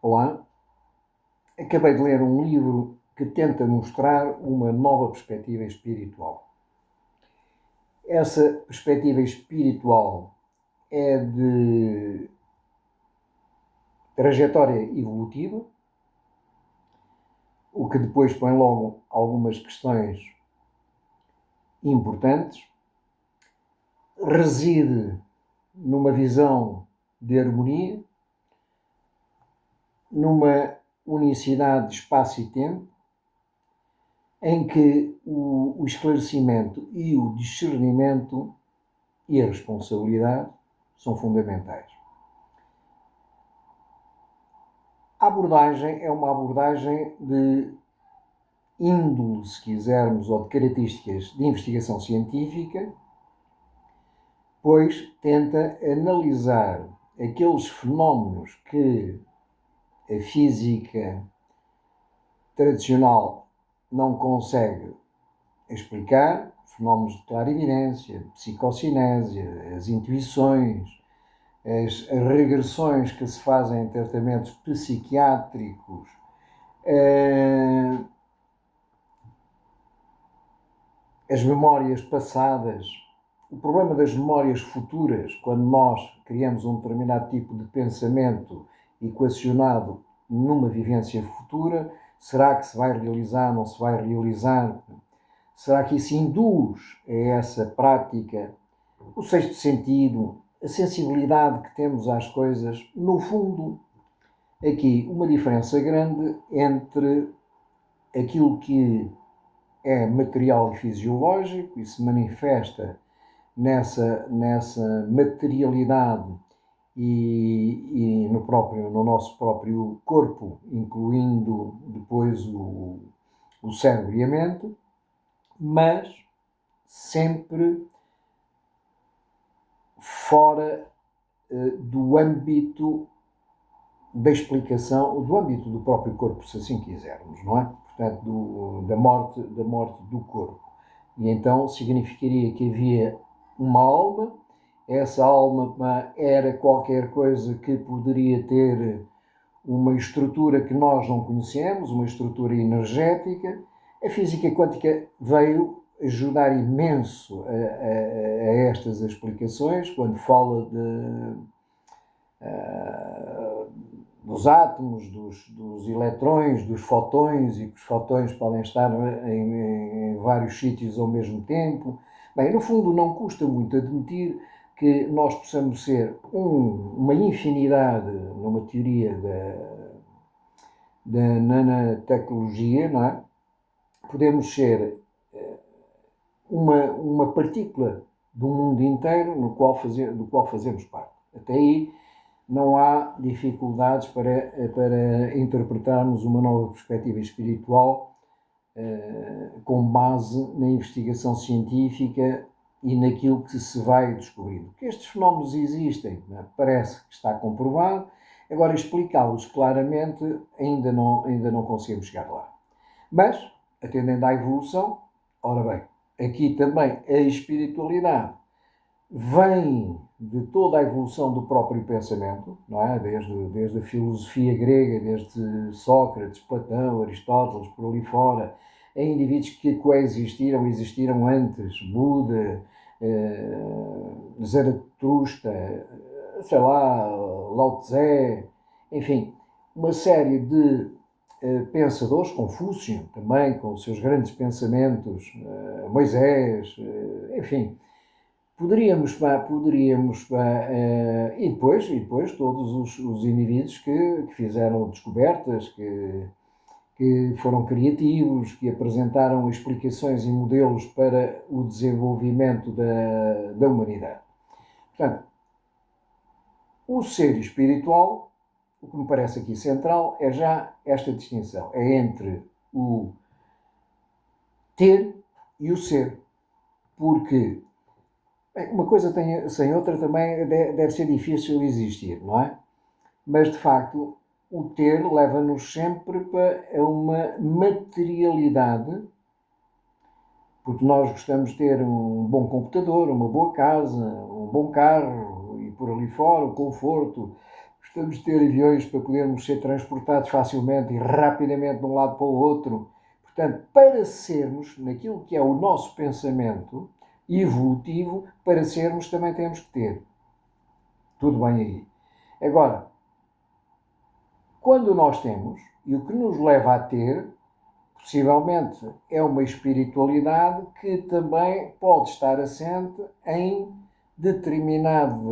Olá, acabei de ler um livro que tenta mostrar uma nova perspectiva espiritual. Essa perspectiva espiritual é de trajetória evolutiva, o que depois põe logo algumas questões importantes. Reside numa visão de harmonia, numa unicidade de espaço e tempo, em que o esclarecimento e o discernimento e a responsabilidade são fundamentais. A abordagem é uma abordagem de índole, se quisermos, ou de características de investigação científica, pois tenta analisar aqueles fenómenos que a física tradicional não consegue explicar, fenómenos de clarividência, de psicocinésia, as intuições, as regressões que se fazem em tratamentos psiquiátricos, as memórias passadas, o problema das memórias futuras, quando nós criamos um determinado tipo de pensamento equacionado numa vivência futura, será que se vai realizar, não se vai realizar? Será que isso induz a essa prática o sexto sentido, a sensibilidade que temos às coisas? No fundo, aqui uma diferença grande entre aquilo que é material e fisiológico e se manifesta nessa materialidade e no nosso próprio corpo, incluindo depois o cérebro e a mente, mas sempre fora do âmbito da explicação, do âmbito do próprio corpo, se assim quisermos, não é? Portanto, da morte do corpo. E então significaria que havia uma alma, essa alma era qualquer coisa que poderia ter uma estrutura que nós não conhecemos, uma estrutura energética. A física quântica veio ajudar imenso a estas explicações, quando fala dos átomos, dos eletrões, dos fotões, e que os fotões podem estar em vários sítios ao mesmo tempo. Bem, no fundo não custa muito admitir que nós possamos ser uma infinidade, numa teoria da nanotecnologia, não é? Podemos ser uma partícula do mundo inteiro do qual fazemos parte. Até aí não há dificuldades para interpretarmos uma nova perspectiva espiritual com base na investigação científica e naquilo que se vai descobrindo. Que estes fenómenos existem, né? Parece que está comprovado, agora explicá-los claramente ainda não conseguimos chegar lá. Mas, atendendo à evolução, ora bem, aqui também a espiritualidade vem de toda a evolução do próprio pensamento, não é? Desde a filosofia grega, desde Sócrates, Platão, Aristóteles, por ali fora, em indivíduos que existiram antes, Buda, Zaratustra, sei lá, Lao Tse, enfim, uma série de pensadores, Confúcio também, com os seus grandes pensamentos, Moisés, enfim. Poderíamos e depois todos os indivíduos que fizeram descobertas, que foram criativos, que apresentaram explicações e modelos para o desenvolvimento da humanidade. Portanto, o ser espiritual, o que me parece aqui central, é já esta distinção. É entre o ter e o ser. Porque uma coisa sem outra também deve ser difícil existir, não é? Mas, de facto, o ter leva-nos sempre para uma materialidade, porque nós gostamos de ter um bom computador, uma boa casa, um bom carro e por ali fora, o conforto. Precisamos ter aviões para podermos ser transportados facilmente e rapidamente de um lado para o outro. Portanto, para sermos naquilo que é o nosso pensamento evolutivo, para sermos também temos que ter. Tudo bem aí. Agora, quando nós temos, e o que nos leva a ter, possivelmente é uma espiritualidade que também pode estar assente em determinados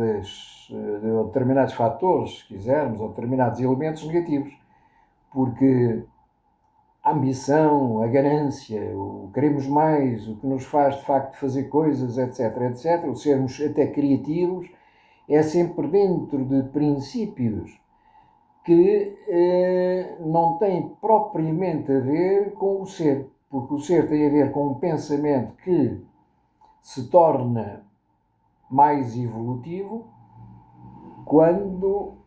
fatores, se quisermos, ou determinados elementos negativos. Porque a ambição, a ganância, o queremos mais, o que nos faz de facto fazer coisas, etc, etc, o sermos até criativos, é sempre dentro de princípios que não têm propriamente a ver com o ser, porque o ser tem a ver com um pensamento que se torna mais evolutivo quando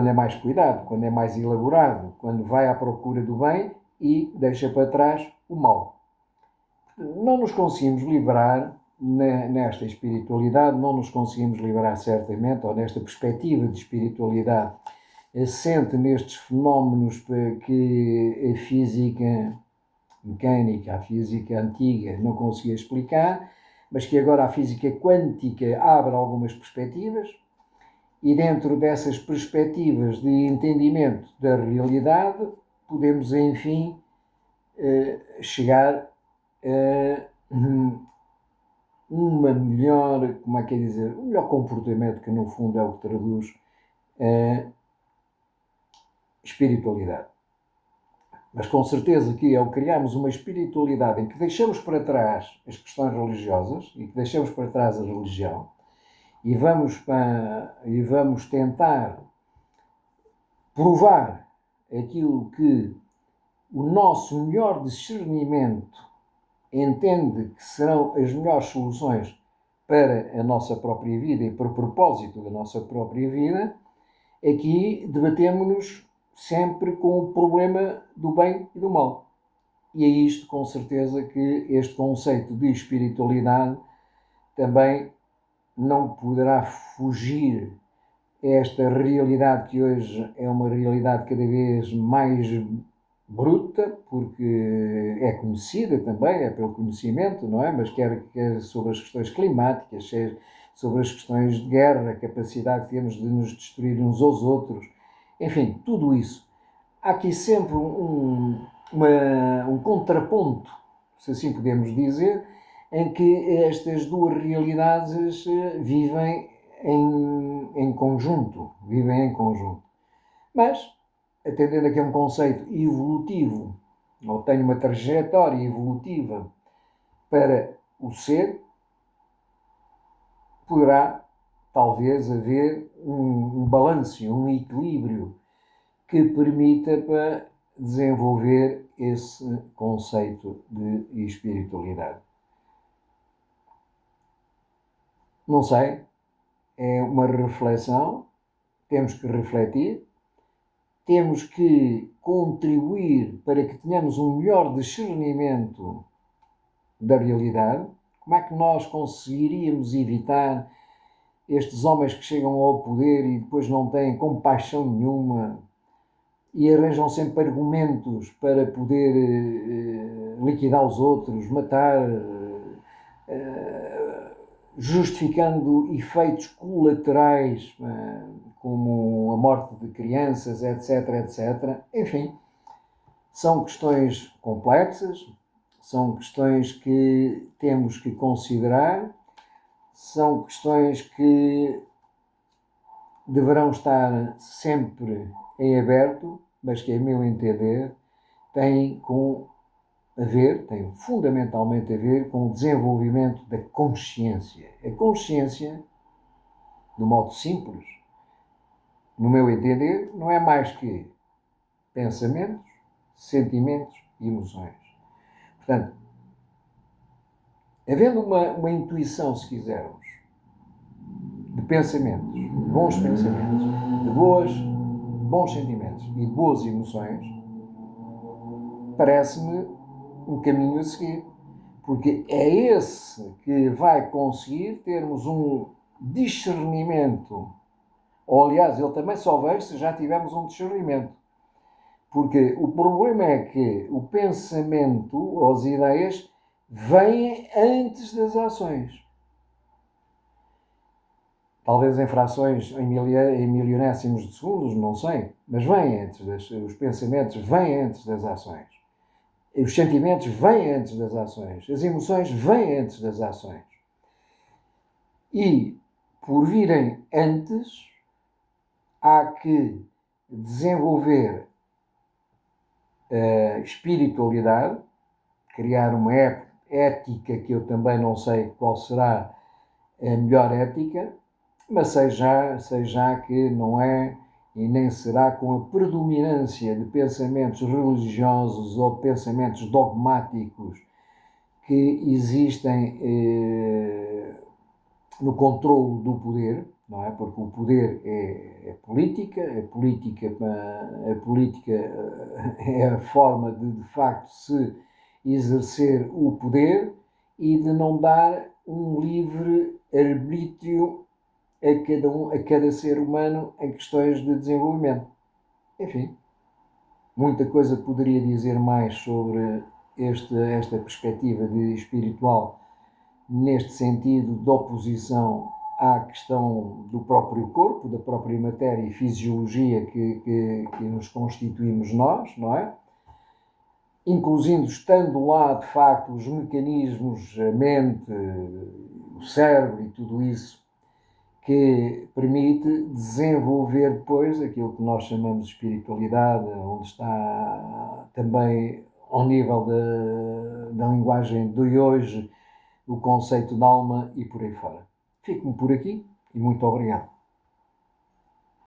é mais cuidado, quando é mais elaborado, quando vai à procura do bem e deixa para trás o mal. Não nos conseguimos livrar nesta espiritualidade, não nos conseguimos livrar certamente, ou nesta perspectiva de espiritualidade assente nestes fenómenos que a física mecânica, a física antiga não conseguia explicar, mas que agora a física quântica abre algumas perspectivas, e dentro dessas perspectivas de entendimento da realidade podemos, enfim, chegar a uma melhor, como é que é dizer, um melhor comportamento, que no fundo é o que traduz a espiritualidade. Mas com certeza que ao criarmos uma espiritualidade em que deixamos para trás as questões religiosas e que deixamos para trás a religião e vamos tentar provar aquilo que o nosso melhor discernimento entende que serão as melhores soluções para a nossa própria vida e para o propósito da nossa própria vida, aqui debatemos-nos sempre com o problema do bem e do mal. E é isto, com certeza, que este conceito de espiritualidade também não poderá fugir a esta realidade que hoje é uma realidade cada vez mais bruta, porque é conhecida também, é pelo conhecimento, não é? Mas quer sobre as questões climáticas, sobre as questões de guerra, a capacidade que temos de nos destruir uns aos outros, enfim, tudo isso. Há aqui sempre um contraponto, se assim podemos dizer, em que estas duas realidades vivem em conjunto, Mas, atendendo aqui a um conceito evolutivo, ou tenho uma trajetória evolutiva para o ser, poderá talvez haver um balanço, um equilíbrio que permita para desenvolver esse conceito de espiritualidade. Não sei, é uma reflexão, temos que refletir, temos que contribuir para que tenhamos um melhor discernimento da realidade. Como é que nós conseguiríamos evitar estes homens que chegam ao poder e depois não têm compaixão nenhuma e arranjam sempre argumentos para poder liquidar os outros, matar, justificando efeitos colaterais, como a morte de crianças, etc, etc. Enfim, são questões complexas, são questões que temos que considerar, são questões que deverão estar sempre em aberto, mas que, a meu entender, têm fundamentalmente a ver com o desenvolvimento da consciência. A consciência, de modo simples, no meu entender, não é mais que pensamentos, sentimentos e emoções. Portanto, havendo uma intuição, se quisermos, de pensamentos, de bons pensamentos, de bons sentimentos e de boas emoções, parece-me um caminho a seguir. Porque é esse que vai conseguir termos discernimento, ou aliás, ele também só veio se já tivermos um discernimento. Porque o problema é que o pensamento ou as ideias vêm antes das ações. Talvez em frações, em milionésimos de segundos, não sei, mas vêm antes, os pensamentos vêm antes das ações. Os sentimentos vêm antes das ações. As emoções vêm antes das ações. E, por virem antes, há que desenvolver a espiritualidade, criar uma ética que eu também não sei qual será a melhor ética, mas sei já que não é e nem será com a predominância de pensamentos religiosos ou de pensamentos dogmáticos que existem no controle do poder, não é? Porque o poder é política, a política é a forma de facto se exercer o poder e de não dar um livre arbítrio a cada ser humano em questões de desenvolvimento. Enfim, muita coisa poderia dizer mais sobre esta perspectiva de espiritual neste sentido de oposição à questão do próprio corpo, da própria matéria e fisiologia que nos constituímos nós, não é? Incluindo, estando lá, de facto, os mecanismos, a mente, o cérebro e tudo isso, que permite desenvolver depois aquilo que nós chamamos de espiritualidade, onde está também ao nível da linguagem de hoje o conceito de alma e por aí fora. Fico-me por aqui e muito obrigado.